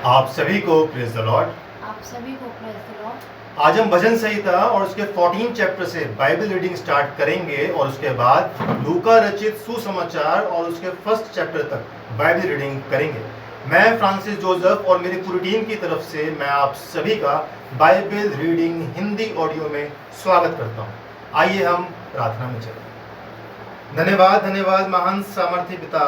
आप सभी को प्रेज द लॉर्ड। आप सभी को प्रेज द लॉर्ड। आज हम भजन संहिता और उसके 14 चैप्टर से बाइबल रीडिंग स्टार्ट करेंगे और उसके बाद लूका रचित सुसमाचार और उसके फर्स्ट चैप्टर तक बाइबल रीडिंग करेंगे। मैं फ्रांसिस जोसेफ और मेरी पूरी टीम की तरफ से मैं आप सभी का बाइबल रीडिंग हिंदी ऑडियो में स्वागत करता हूँ। आइए हम प्रार्थना में चलें। धन्यवाद धन्यवाद महान सामर्थ्य पिता,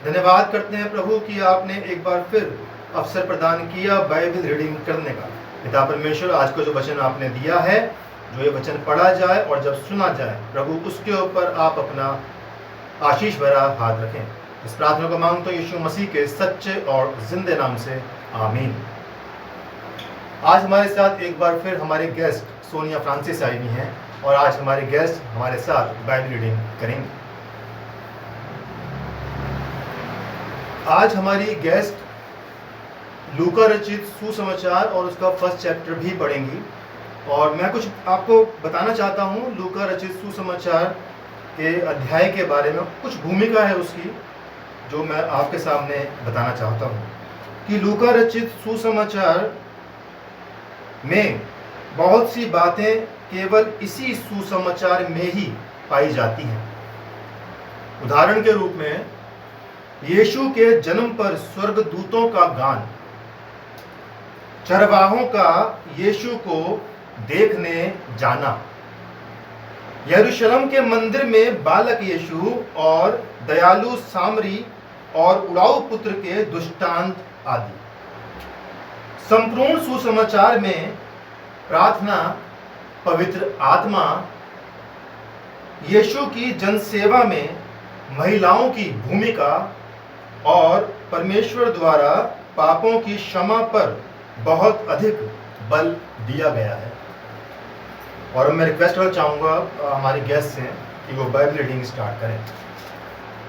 धन्यवाद करते हैं प्रभु कि आपने एक बार फिर अवसर प्रदान किया बाइबल रीडिंग करने का। पिता परमेश्वर, आज को जो वचन आपने दिया है, जो ये वचन पढ़ा जाए और जब सुना जाए प्रभु, उसके ऊपर आप अपना आशीष भरा हाथ रखें। इस प्रार्थना को मांगता हूं यीशु मसीह के सच्चे और जिंदे नाम से, आमीन। आज हमारे साथ एक बार फिर हमारे गेस्ट सोनिया फ्रांसिस आई हुई हैं और आज हमारे गेस्ट हमारे साथ बाइबल रीडिंग करेंगे। आज हमारी गेस्ट लूका रचित सुसमाचार और उसका फर्स्ट चैप्टर भी पढ़ेंगी और मैं कुछ आपको बताना चाहता हूँ लूका रचित सुसमाचार के अध्याय के बारे में। कुछ भूमिका है उसकी जो मैं आपके सामने बताना चाहता हूँ कि लूका रचित सुसमाचार में बहुत सी बातें केवल इसी सुसमाचार में ही पाई जाती हैं। उदाहरण के रूप में यीशु के जन्म पर स्वर्गदूतों का गान, चरवाहों का यीशु को देखने जाना, यरूशलेम के मंदिर में बालक यीशु और दयालु सामरी और उड़ाऊ पुत्र के दृष्टांत आदि। संपूर्ण सुसमाचार में प्रार्थना, पवित्र आत्मा, यीशु की जनसेवा में महिलाओं की भूमिका और परमेश्वर द्वारा पापों की क्षमा पर बहुत अधिक बल दिया गया है। और मैं रिक्वेस्ट करना चाहूँगा हमारे गेस्ट से कि वो बाइबल रीडिंग स्टार्ट करें।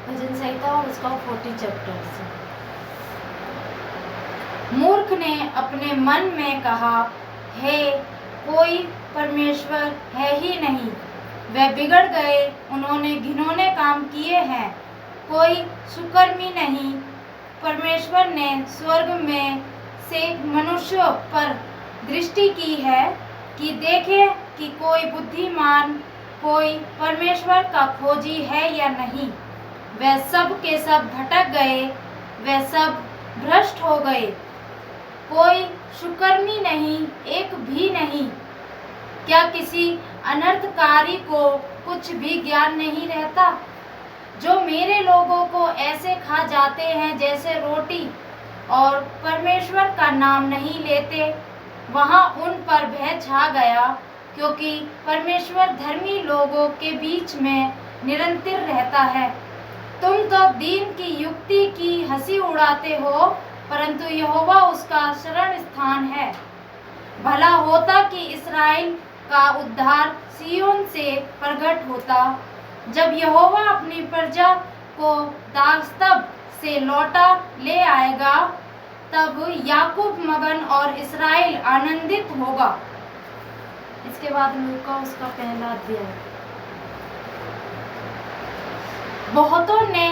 भजन संहिता और उसका 40 चैप्टर से। मूर्ख ने अपने मन में कहा, हे कोई परमेश्वर है ही नहीं। वे बिगड़ गए, उन्होंने घिनौने काम किए हैं। कोई सुकर्मी नहीं। परमेश्वर ने स्वर्ग में से मनुष्यों पर दृष्टि की है कि देखे कि कोई बुद्धिमान, कोई परमेश्वर का खोजी है या नहीं। वे सब के सब भटक गए, वे सब भ्रष्ट हो गए। कोई सुकर्मी नहीं, एक भी नहीं। क्या किसी अनर्थकारी को कुछ भी ज्ञान नहीं रहता? जो मेरे लोगों को ऐसे खा जाते हैं जैसे रोटी और परमेश्वर का नाम नहीं लेते, वहाँ उन पर भय छा गया, क्योंकि परमेश्वर धर्मी लोगों के बीच में निरंतर रहता है। तुम तो दीन की युक्ति की हंसी उड़ाते हो, परंतु यहोवा उसका शरण स्थान है। भला होता कि इस्राएल का उद्धार सिय्योन से प्रकट होता। जब यहोवा अपनी प्रजा को दास्तब से लौटा ले आएगा, तब याकूब मगन और इस्राएल आनंदित होगा। इसके बाद लूका उसका पहला अध्याय। बहुतों ने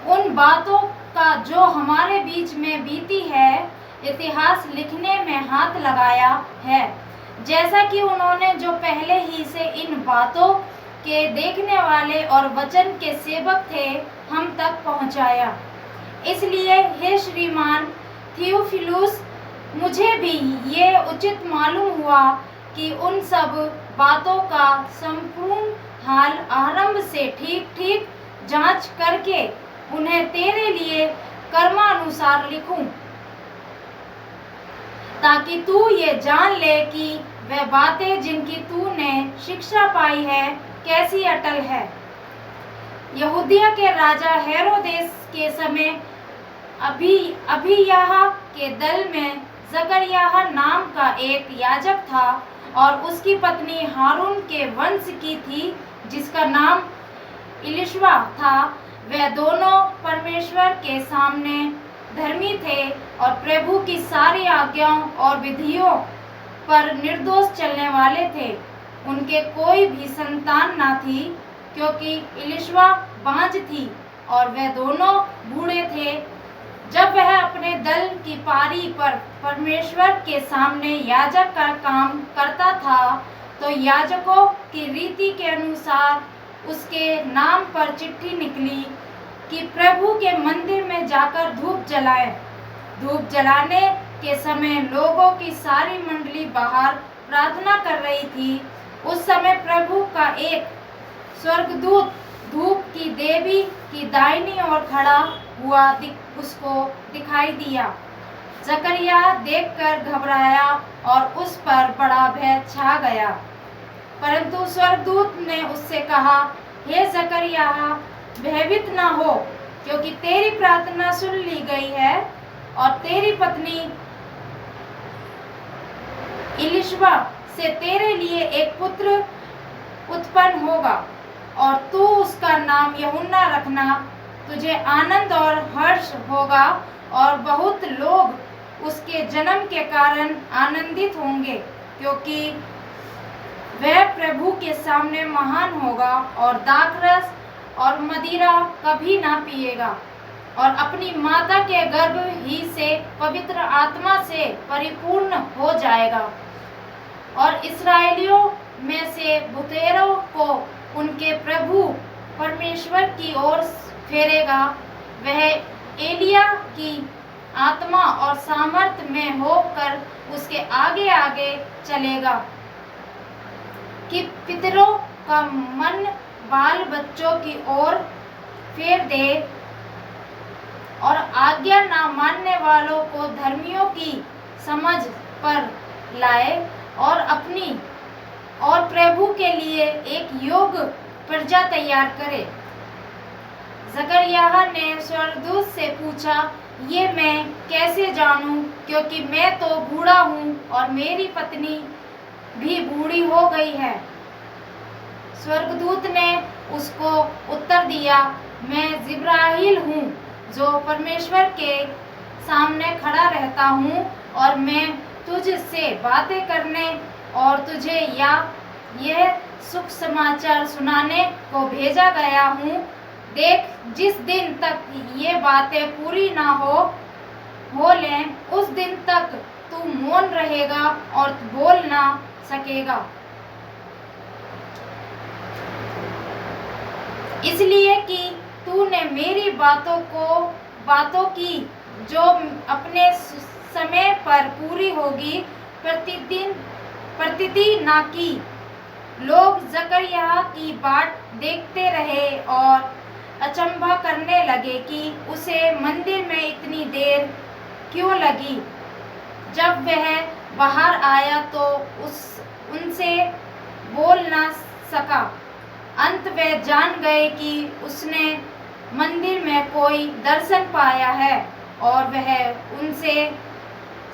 उन बातों का जो हमारे बीच में बीती है इतिहास लिखने में हाथ लगाया है, जैसा कि उन्होंने जो पहले ही से इन बातों के देखने वाले और वचन के सेवक थे हम तक पहुंचाया। इसलिए हे श्रीमान थियोफिलुस, मुझे भी ये उचित मालूम हुआ कि उन सब बातों का संपूर्ण हाल आरंभ से ठीक ठीक जांच करके उन्हें तेरे लिए कर्मानुसार लिखूं, ताकि तू ये जान ले कि वह बातें जिनकी तूने शिक्षा पाई है कैसी अटल है। यहूदिया के राजा हेरोदेस के समय अबीयाह के दल में जकरयाह नाम का एक याजक था और उसकी पत्नी हारून के वंश की थी, जिसका नाम इलिशबा था। वे दोनों परमेश्वर के सामने धर्मी थे और प्रभु की सारी आज्ञाओं और विधियों पर निर्दोष चलने वाले थे। उनके कोई भी संतान न थी, क्योंकि इलिशबा बांझ थी और वे दोनों बूढ़े थे। जब वह अपने दल की पारी पर परमेश्वर के सामने याजक का काम करता था, तो याजकों की रीति के अनुसार उसके नाम पर चिट्ठी निकली कि प्रभु के मंदिर में जाकर धूप जलाए। धूप जलाने के समय लोगों की सारी मंडली बाहर प्रार्थना कर रही थी। उस समय प्रभु का एक स्वर्गदूत धूप की देवी की दाहिनी ओर खड़ा हुआ उसको दिखाई दिया। जकरिया देखकर घबराया और उस पर बड़ा भय छा गया। परंतु स्वर्गदूत ने उससे कहा, हे जकरिया, भयभीत न हो, क्योंकि तेरी प्रार्थना सुन ली गई है और तेरी पत्नी इलिशबा से तेरे लिए एक पुत्र उत्पन्न होगा और तू उसका नाम यूहन्ना रखना। तुझे आनंद और हर्ष होगा और बहुत लोग उसके जन्म के कारण आनंदित होंगे, क्योंकि वह प्रभु के सामने महान होगा और दाखरस और मदिरा कभी ना पिएगा और अपनी माता के गर्भ ही से पवित्र आत्मा से परिपूर्ण हो जाएगा और इस्राएलियों में से बहुतेरों को उनके प्रभु परमेश्वर की ओर फेरेगा। वह एलिया की आत्मा और सामर्थ में होकर उसके आगे आगे चलेगा कि पितरों का मन बाल बच्चों की ओर फेर दे और आज्ञा ना मानने वालों को धर्मियों की समझ पर लाए और प्रभु के लिए एक योग्य प्रजा तैयार करे। जकरिया ने स्वर्गदूत से पूछा, ये मैं कैसे जानूं, क्योंकि मैं तो बूढ़ा हूँ और मेरी पत्नी भी बूढ़ी हो गई है। स्वर्गदूत ने उसको उत्तर दिया, मैं जिब्राइल हूँ, जो परमेश्वर के सामने खड़ा रहता हूँ और मैं तुझसे बातें करने और तुझे यह सुख समाचार सुनाने को भेजा गया हूँ। देख, जिस दिन तक ये बातें पूरी ना हो लें, उस दिन तक तू मौन रहेगा और बोल ना सकेगा, इसलिए कि तूने मेरी बातों की जो अपने समय पर पूरी होगी प्रतिदिन ना की। लोग जकरिया की बाट देखते रहे और अचंभा करने लगे कि उसे मंदिर में इतनी देर क्यों लगी। जब वह बाहर आया तो उनसे बोल ना सका। अंत वे जान गए कि उसने मंदिर में कोई दर्शन पाया है और वह उनसे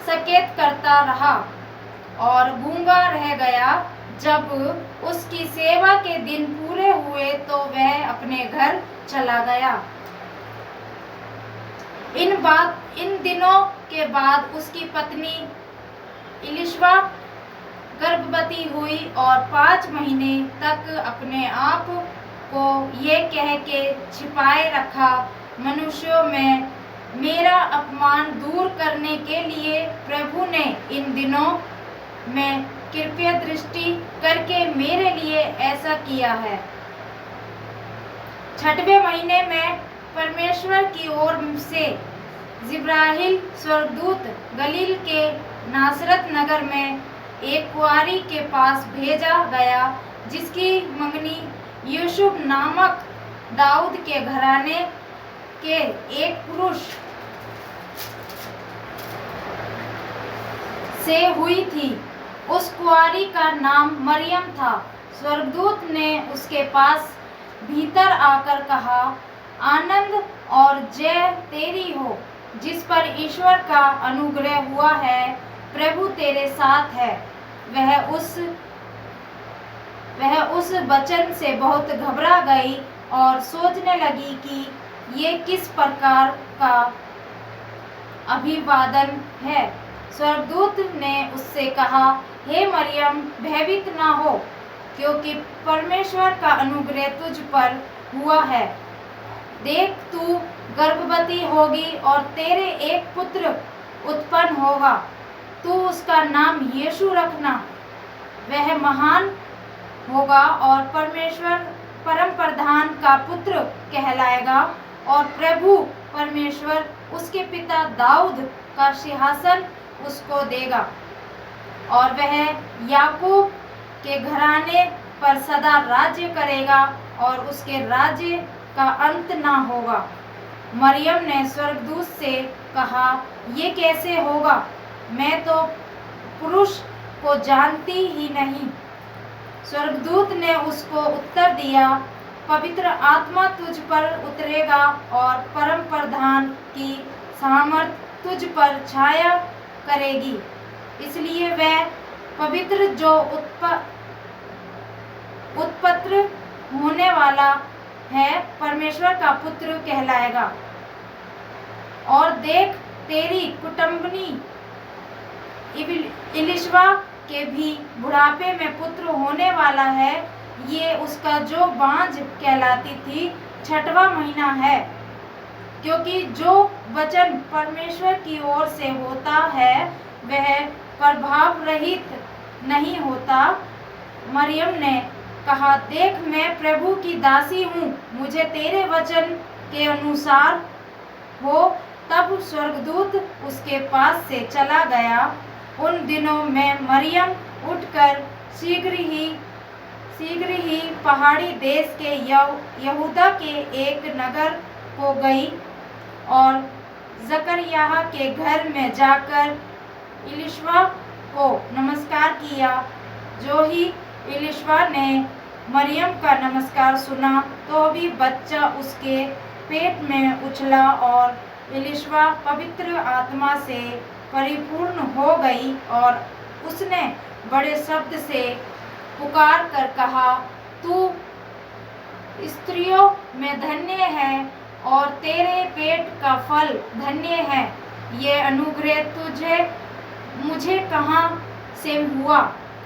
सकेत करता रहा और गूंगा रह गया। जब उसकी सेवा के दिन पूरे हुए तो वह अपने घर चला गया। इन दिनों के बाद उसकी पत्नी इलिशबा गर्भवती हुई और 5 महीने तक अपने आप को ये कह के छिपाए रखा, मनुष्यों में मेरा अपमान दूर करने के लिए प्रभु ने इन दिनों में कृपया दृष्टि करके मेरे लिए ऐसा किया है। 6वें महीने में परमेश्वर की ओर से जिब्राइल स्वर्गदूत गलील के नासरत नगर में एक कुंवारी के पास भेजा गया, जिसकी मंगनी यूसुफ नामक दाऊद के घराने के एक पुरुष से हुई थी। उस कुंवारी का नाम मरियम था। स्वर्गदूत ने उसके पास भीतर आकर कहा, आनंद और जय तेरी हो, जिस पर ईश्वर का अनुग्रह हुआ है, प्रभु तेरे साथ है। वह उस वचन से बहुत घबरा गई और सोचने लगी कि ये किस प्रकार का अभिवादन है। स्वर्गदूत ने उससे कहा, हे मरियम, भयभीत ना हो, क्योंकि परमेश्वर का अनुग्रह तुझ पर हुआ है। देख, तू गर्भवती होगी और तेरे एक पुत्र उत्पन्न होगा। तू उसका नाम यीशु रखना। वह महान होगा और परमेश्वर परम प्रधान का पुत्र कहलाएगा और प्रभु परमेश्वर उसके पिता दाऊद का सिंहासन उसको देगा और वह याकूब के घराने पर सदा राज्य करेगा और उसके राज्य का अंत ना होगा। मरियम ने स्वर्गदूत से कहा, ये कैसे होगा? मैं तो पुरुष को जानती ही नहीं। स्वर्गदूत ने उसको उत्तर दिया, पवित्र आत्मा तुझ पर उतरेगा और परम प्रधान की सामर्थ तुझ पर छाया करेगी, इसलिए वह पवित्र जो उत्पन्न होने वाला है परमेश्वर का पुत्र कहलाएगा। और देख, तेरी कुटुंबनी इलिशबा के भी बुढ़ापे में पुत्र होने वाला है। ये उसका जो बांझ कहलाती थी 6वां महीना है, क्योंकि जो वचन परमेश्वर की ओर से होता है वह प्रभाव रहित नहीं होता। मरियम ने कहा, देख, मैं प्रभु की दासी हूँ, मुझे तेरे वचन के अनुसार हो। तब स्वर्गदूत उसके पास से चला गया। उन दिनों में मरियम उठकर शीघ्र ही पहाड़ी देश के यहूदा के एक नगर को गई और जकरिया के घर में जाकर इलिशबा को नमस्कार किया। जो ही इलिशबा ने मरियम का नमस्कार सुना तो भी बच्चा उसके पेट में उछला और इलिशबा पवित्र आत्मा से परिपूर्ण हो गई और उसने बड़े शब्द से पुकार कर कहा, तू स्त्रियों में धन्य है और तेरे पेट का फल धन्य है। ये अनुग्रह मुझे कहाँ से हुआ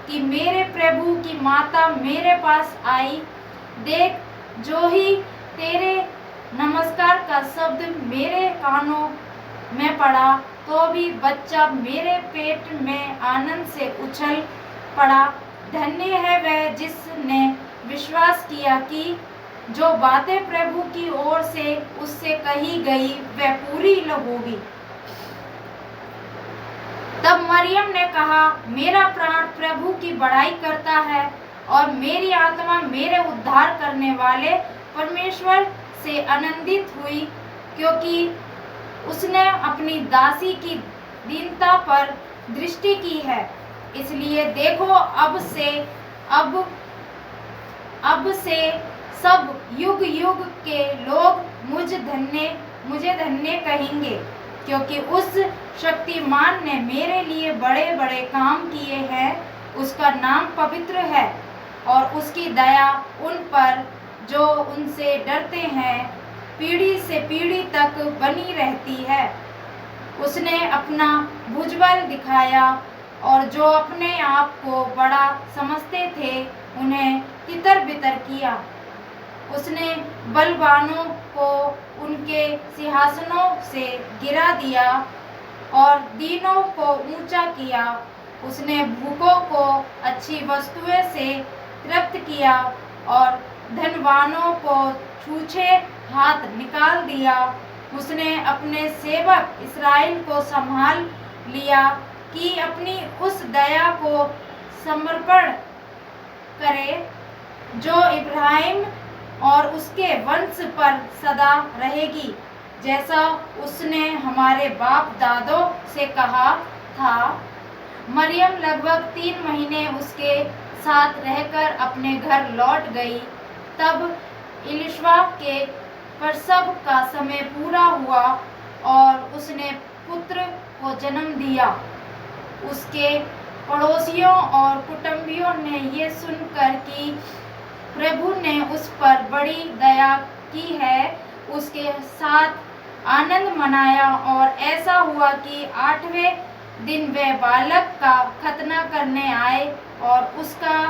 कि मेरे प्रभु की माता मेरे पास आई? देख, जो ही तेरे नमस्कार का शब्द मेरे कानों में पड़ा तो भी बच्चा मेरे पेट में आनंद से उछल पड़ा। धन्य है वह जिसने विश्वास किया कि जो बातें प्रभु की ओर से उससे कही गई वह पूरी होगी। तब मरियम ने कहा, मेरा प्राण प्रभु की बड़ाई करता है और मेरी आत्मा मेरे उद्धार करने वाले परमेश्वर से आनंदित हुई, क्योंकि उसने अपनी दासी की दीनता पर दृष्टि की है। इसलिए देखो, अब से सब युग युग के लोग मुझे धन्य कहेंगे, क्योंकि उस शक्तिमान ने मेरे लिए बड़े बड़े काम किए हैं। उसका नाम पवित्र है और उसकी दया उन पर जो उनसे डरते हैं पीढ़ी से पीढ़ी तक बनी रहती है। उसने अपना भुजबल दिखाया और जो अपने आप को बड़ा समझते थे उन्हें तितर बितर किया। उसने बलवानों को उनके सिंहासनों से गिरा दिया और दीनों को ऊंचा किया। उसने भूखों को अच्छी वस्तुएं से तृप्त किया और धनवानों को छूछे हाथ निकाल दिया। उसने अपने सेवक इस्राएल को संभाल लिया कि अपनी उस दया को समर्पण करे जो इब्राहिम और उसके वंश पर सदा रहेगी, जैसा उसने हमारे बाप दादों से कहा था। मरियम लगभग 3 महीने उसके साथ रहकर अपने घर लौट गई। तब इलिशबा के प्रसव का समय पूरा हुआ और उसने पुत्र को जन्म दिया। उसके पड़ोसियों और कुटुंबियों ने ये सुनकर कि प्रभु ने उस पर बड़ी दया की है, उसके साथ आनंद मनाया। और ऐसा हुआ कि 8वें दिन वे बालक का खतना करने आए और उसका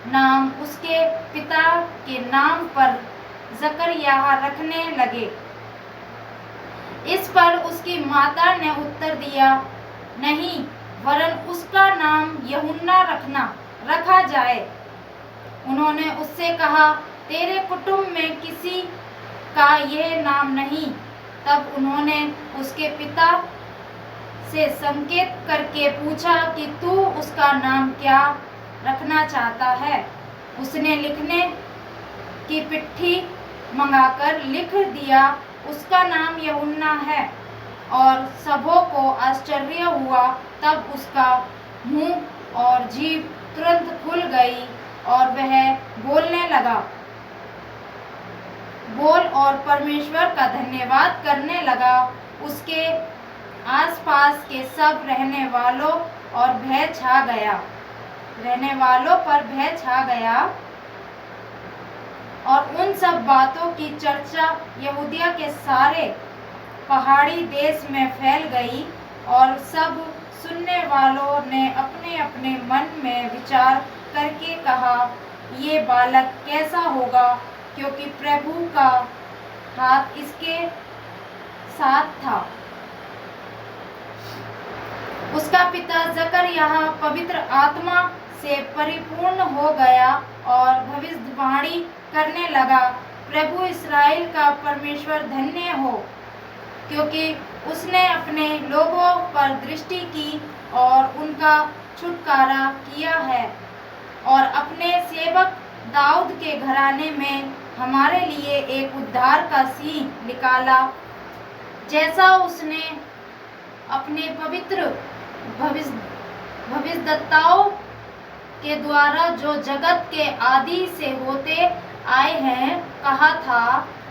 नाम उसके पिता के नाम पर जकरिया रखने लगे। इस पर उसकी माता ने उत्तर दिया, नहीं, वरन उसका नाम यूहन्ना रखा जाए। उन्होंने उससे कहा, तेरे कुटुंब में किसी का यह नाम नहीं। तब उन्होंने उसके पिता से संकेत करके पूछा कि तू उसका नाम क्या रखना चाहता है। उसने लिखने की चिट्ठी मंगाकर लिख दिया, उसका नाम यूहन्ना है। और सबों को आश्चर्य हुआ। तब उसका मुंह और जीभ तुरंत खुल गई और वह बोलने लगा। और परमेश्वर का धन्यवाद करने लगा। उसके आसपास के सब रहने वालों पर भय छा गया और उन सब बातों की चर्चा यहूदिया के सारे पहाड़ी देश में फैल गई। और सब सुनने वालों ने अपने अपने मन में विचार करके कहा, ये बालक कैसा होगा, क्योंकि प्रभु का हाथ इसके साथ था। उसका पिता जकरयाह पवित्र आत्मा से परिपूर्ण हो गया और भविष्यवाणी करने लगा, प्रभु इस्राएल का परमेश्वर धन्य हो, क्योंकि उसने अपने लोगों पर दृष्टि की और उनका छुटकारा किया है और अपने सेवक दाऊद के घराने में हमारे लिए एक उद्धार का सिंह निकाला, जैसा उसने अपने पवित्र भविष्यद्वक्ताओं के द्वारा जो जगत के आदि से होते आए हैं कहा था।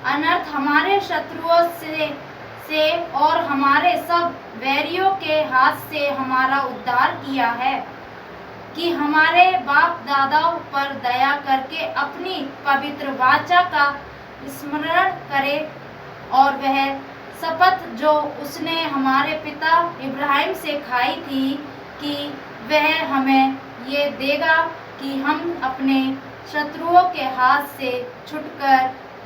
अनर्थ हमारे शत्रुओं से और हमारे सब वैरियों के हाथ से हमारा उद्धार किया है, कि हमारे बाप दादाओं पर दया करके अपनी पवित्र वाचा का स्मरण करे और वह शपथ जो उसने हमारे पिता इब्राहिम से खाई थी कि वह हमें ये देगा कि हम अपने शत्रुओं के हाथ से छुटकर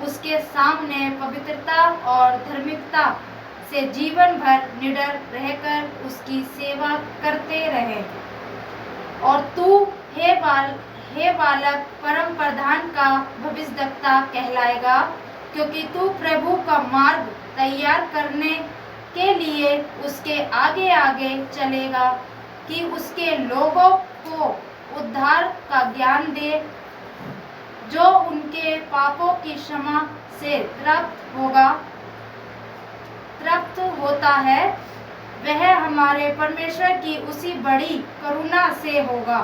उसके सामने पवित्रता और धार्मिकता से जीवन भर निडर रहकर उसकी सेवा करते रहें। और तू हे बालक परम प्रधान का भविष्यद्वक्ता कहलाएगा, क्योंकि तू प्रभु का मार्ग तैयार करने के लिए उसके आगे आगे चलेगा, कि उसके लोगों को उद्धार का ज्ञान दे, जो उनके पापों की क्षमा से तृप्त होता है। वह हमारे परमेश्वर की उसी बड़ी करुणा से होगा,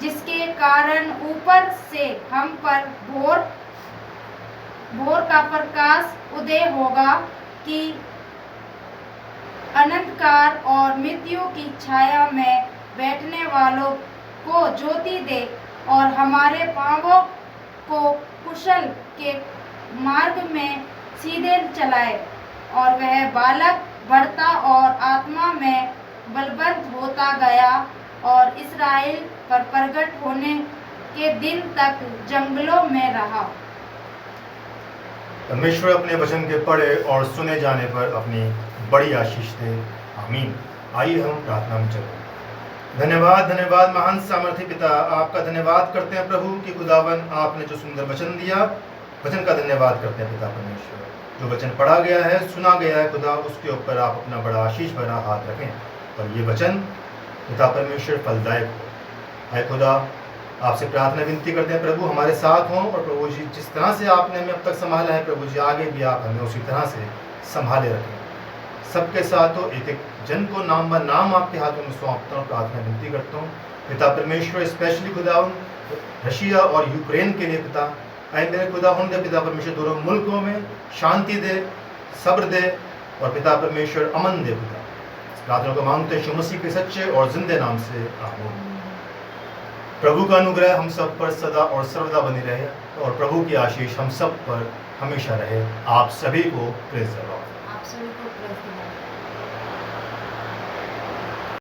जिसके कारण ऊपर से हम पर भोर का प्रकाश उदय होगा, कि अनंतकार और मृत्यु की छाया में बैठने वालों को ज्योति दे और हमारे पांवों को कुशल के मार्ग में सीधे चलाए। और वह बालक बढ़ता और आत्मा में बलवन्त होता गया और इस्राएल पर प्रगट होने के दिन तक जंगलों में रहा। परमेश्वर अपने वचन के पढ़े और सुने जाने पर अपनी बड़ी आशीष दे। आमीन। आइए हम प्रार्थना में चलें। धन्यवाद धन्यवाद महान सामर्थी पिता, आपका धन्यवाद करते हैं प्रभु कि खुदावन आपने जो सुंदर वचन दिया, वचन का धन्यवाद करते हैं पिता परमेश्वर। जो वचन पढ़ा गया है, सुना गया है खुदा, उसके ऊपर आप अपना बड़ा आशीष भरा हाथ रखें और ये वचन पिता परमेश्वर फलदायक हो। है खुदा, आपसे प्रार्थना विनती करते हैं प्रभु हमारे साथ हों, और प्रभु जी जिस तरह से आपने हमें अब तक संभाला है प्रभु जी, आगे भी आप हमें उसी तरह से संभाले रखें। सबके साथ हो, एक एक जन को नाम ब नाम आपके हाथों में सौंपता हूँ, प्रार्थना विनती करता हूँ पिता परमेश्वर। स्पेशली खुदा रशिया और यूक्रेन के लिए पिता, आए मेरे खुदा दे पिता परमेश्वर, दोनों मुल्कों में शांति दे, सब्र दे और पिता परमेश्वर अमन दे खुदा। इस प्रार्थना को मांगते यीशु मसीह के सच्चे और जिंदे नाम से आमीन। प्रभु का अनुग्रह हम सब पर सदा और सर्वदा बनी रहे और प्रभु की आशीष हम सब पर हमेशा रहे। आप सभी को प्रेज़ द लॉर्ड। आप सभी को प्रेज़ द लॉर्ड।